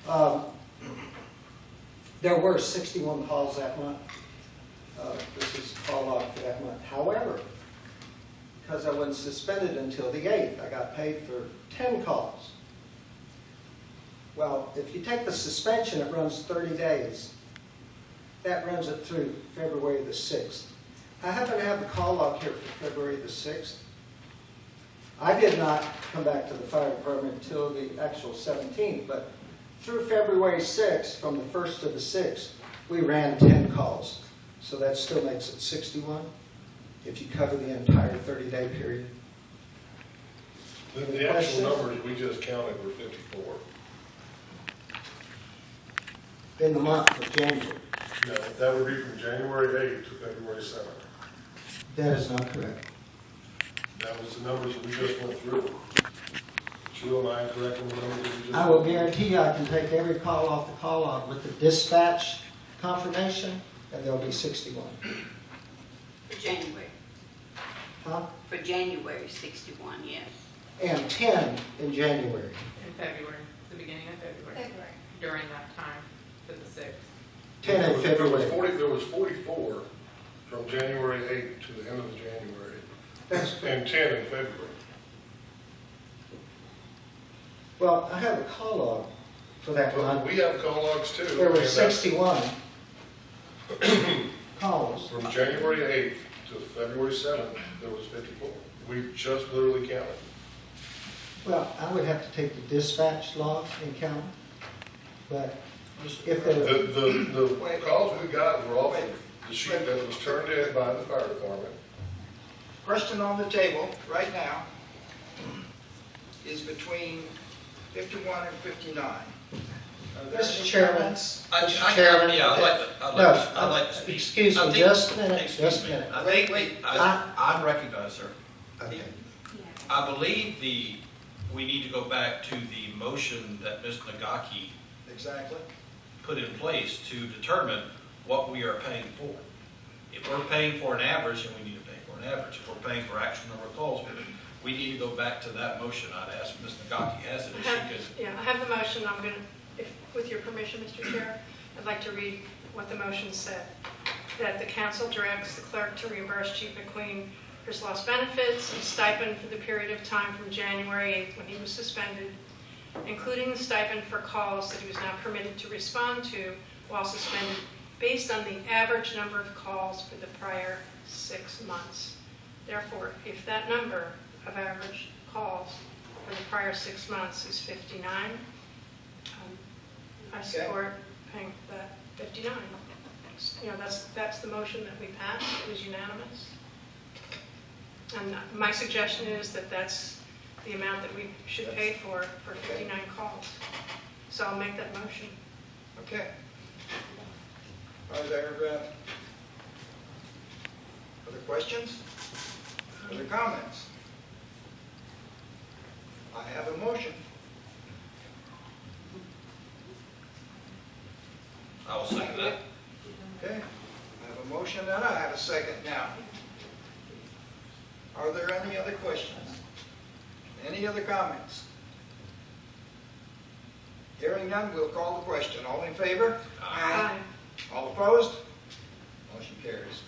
There were 61 calls that month. This is call log for that month. However, because I wasn't suspended until the 8th, I got paid for 10 calls. Well, if you take the suspension, it runs 30 days. That runs it through February the 6th. I happen to have the call log here for February the 6th. I did not come back to the fire department until the actual 17th, but through February 6th, from the 1st to the 6th, we ran 10 calls. So that still makes it 61 if you cover the entire 30-day period. The actual numbers we just counted were 54. In the month of January. No, that would be from January 8th to February 7th. That is not correct. That was the numbers we just went through. Drew, am I correct on the numbers we just I will guarantee you I can take every call off the call log with the dispatch confirmation, and there'll be 61. For January. Huh? For January, 61, yes. And 10 in January. In February, the beginning of February. During that time to the 6th. 10 in February. There was 44 from January 8th to the end of January, That's and 10 in February. Well, I have a call log for that Well, month. we have call logs too. There were and that's 61 calls. From January 8th to February 7th, there was 54. We just literally counted. Well, I would have to take the dispatch log and count, but if there were, The calls we got were off of the sheet that was turned in by the fire department. Question on the table right now is between 51 and 59. Are there Mr. any Chairman, comments? Mr. Chairman. Yeah, I'd like to speak. Excuse I me, think- just a minute, excuse just a me. minute. I think, Wait. I recognize, sir. Okay. I believe we need to go back to the motion that Ms. Nagaki Exactly. put in place to determine what we are paying for. If we're paying for an average, then we need to pay for an average. If we're paying for actual number of calls, we need to go back to that motion. I'd ask Ms. Nagaki has it, if she could. Yeah, I have the motion. I'm going to, with your permission, Mr. Chair, I'd like to read what the motion said. That the council directs the clerk to reimburse Chief McQueen for his lost benefits and stipend for the period of time from January 8th when he was suspended, including the stipend for calls that he was not permitted to respond to while suspended, based on the average number of calls for the prior 6 months. Therefore, if that number of average calls for the prior 6 months is 59, I support paying that 59. You know, that's the motion that we passed. It was unanimous. And my suggestion is that that's the amount that we should pay for 59 calls. So I'll make that motion. Okay. Are there other questions? Other comments? I have a motion. I will second that. Okay. I have a motion and I have a second now. Are there any other questions? Any other comments? Hearing none, we'll call the question. All in favor? Aye. All opposed? Motion carries.